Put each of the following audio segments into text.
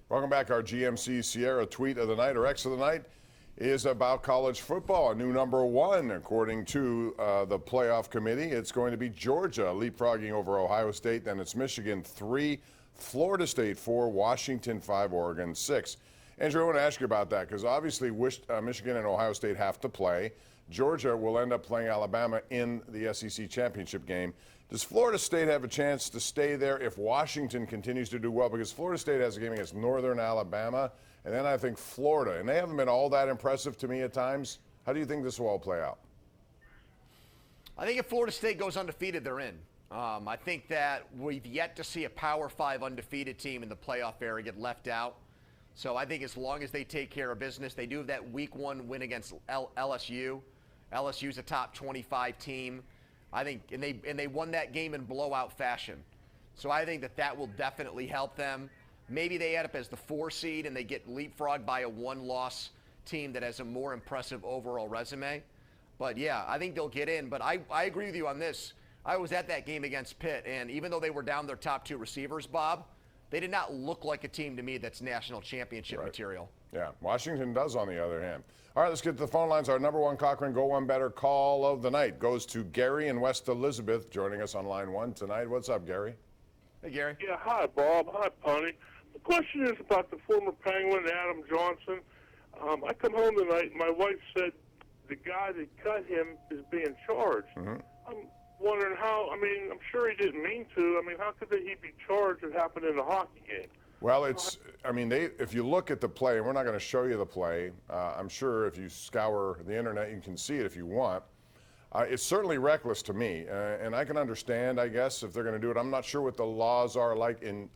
Welcome back. Our GMC Sierra tweet of the night, or X of the night, is about college football. A new number one, according to the playoff committee. It's going to be Georgia leapfrogging over Ohio State. Then it's Michigan 3, Florida State 4, Washington 5, Oregon 6. Andrew, I want to ask you about that because obviously Michigan and Ohio State have to play. Georgia will end up playing Alabama in the SEC championship game. Does Florida State have a chance to stay there if Washington continues to do well? Because Florida State has a game against Northern Alabama, and then I think Florida, and they haven't been all that impressive to me at times. How do you think this will all play out? I think if Florida State goes undefeated, they're in. I think that we've yet to see a Power 5 undefeated team in the playoff era get left out. So I think as long as they take care of business, they do have that week 1 win against LSU. LSU's a top 25 team. I think, and they won that game in blowout fashion. So I think that will definitely help them. Maybe they end up as the 4 seed and they get leapfrogged by a 1-loss team that has a more impressive overall resume. But yeah, I think they'll get in. But I agree with you on this. I was at that game against Pitt, and even though they were down their top 2 receivers, Bob, they did not look like a team to me that's national championship material. Yeah, Washington does on the other hand. All right, let's get to the phone lines. Our number one Cochrane Go One Better call of the night goes to Gary in West Elizabeth, joining us on line 1 tonight. What's up, Gary? Hey, Gary. Yeah, hi, Bob. Hi, Pony. The question is about the former Penguin, Adam Johnson. I come home tonight, and my wife said the guy that cut him is being charged. Mm-hmm. I'm wondering how, I'm sure he didn't mean to. How could he be charged? It happened in a hockey game. Well, if you look at the play, and we're not going to show you the play, I'm sure if you scour the internet, you can see it if you want. It's certainly reckless to me, and I can understand, I guess, if they're going to do it. I'm not sure what the laws are like in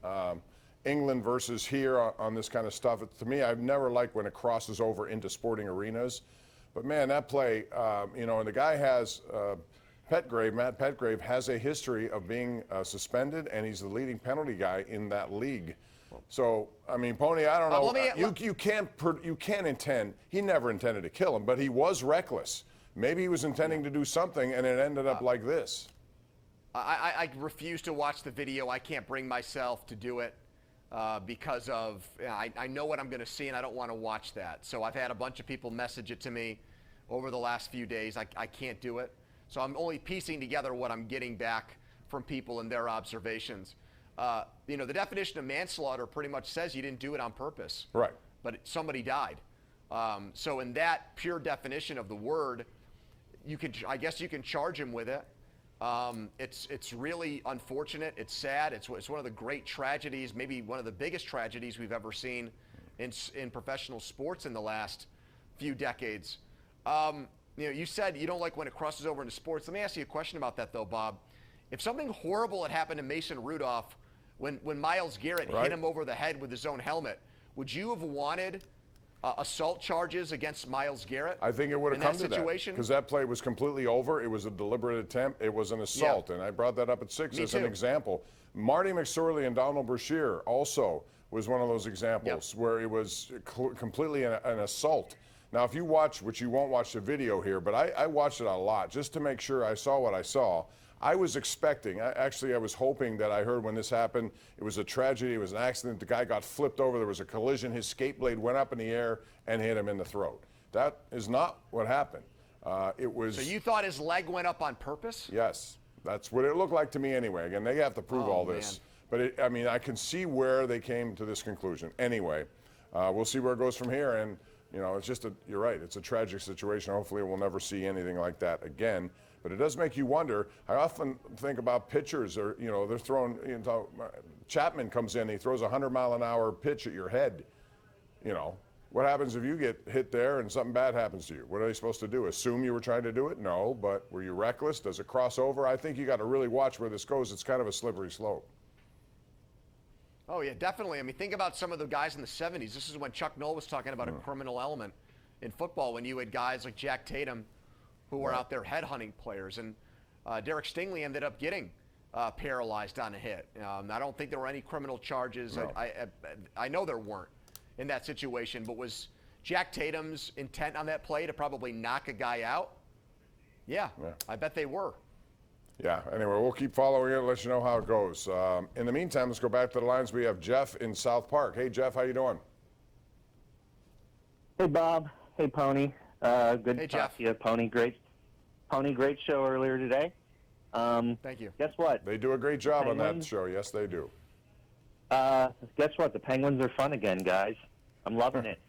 England versus here on this kind of stuff. To me, I've never liked when it crosses over into sporting arenas. But, man, that play, and the guy has Matt Petgrave has a history of being suspended, and he's the leading penalty guy in that league. So, Pony, I don't know. You can't intend. He never intended to kill him, but he was reckless. Maybe he was intending to do something, and it ended up like this. I refuse to watch the video. I can't bring myself to do it because of I know what I'm going to see, and I don't want to watch that. So I've had a bunch of people message it to me over the last few days. I can't do it. So I'm only piecing together what I'm getting back from people and their observations. The definition of manslaughter pretty much says you didn't do it on purpose. Right. But somebody died. So in that pure definition of the word, I guess you can charge him with it. It's really unfortunate. It's sad. It's one of the great tragedies, maybe one of the biggest tragedies we've ever seen in professional sports in the last few decades. You said you don't like when it crosses over into sports. Let me ask you a question about that, though, Bob. If something horrible had happened to Mason Rudolph when Myles Garrett hit him over the head with his own helmet, would you have wanted assault charges against Myles Garrett? I think it would have come to that because that play was completely over. It was a deliberate attempt. It was an assault, and I brought that up at 6 as an example. Marty McSorley and Donald Brashear also was one of those examples where it was completely an assault. Now, if you watch, which you won't watch the video here, but I watched it a lot just to make sure I saw what I saw. I was expecting, I was hoping that I heard when this happened, it was a tragedy, it was an accident, the guy got flipped over, there was a collision, his skate blade went up in the air and hit him in the throat. That is not what happened. It was. So you thought his leg went up on purpose? Yes, that's what it looked like to me anyway. Again, they have to prove all this. Man. But I can see where they came to this conclusion. Anyway, we'll see where it goes from here. And, it's just you're right, it's a tragic situation. Hopefully we'll never see anything like that again. But it does make you wonder. I often think about pitchers, or they're throwing. Chapman comes in, he throws a 100-mile-an-hour pitch at your head. What happens if you get hit there and something bad happens to you? What are they supposed to do? Assume you were trying to do it? No, but were you reckless? Does it cross over? I think you got to really watch where this goes. It's kind of a slippery slope. Oh yeah, definitely. Think about some of the guys in the '70s. This is when Chuck Noll was talking about a criminal element in football. When you had guys like Jack Tatum, who were out there headhunting players. And Derek Stingley ended up getting paralyzed on a hit. I don't think there were any criminal charges. No. I know there weren't in that situation, but was Jack Tatum's intent on that play to probably knock a guy out? Yeah. I bet they were. Yeah, anyway, we'll keep following it, let you know how it goes. In the meantime, let's go back to the lines. We have Jeff in South Park. Hey, Jeff, how you doing? Hey, Bob. Hey, Pony. Good Hey, to Jeff. talk to you, Pony. Great show earlier today. Thank you. Guess what? They do a great job on that Penguins? show. Yes, they do. Guess what? The Penguins are fun again, guys. I'm loving it.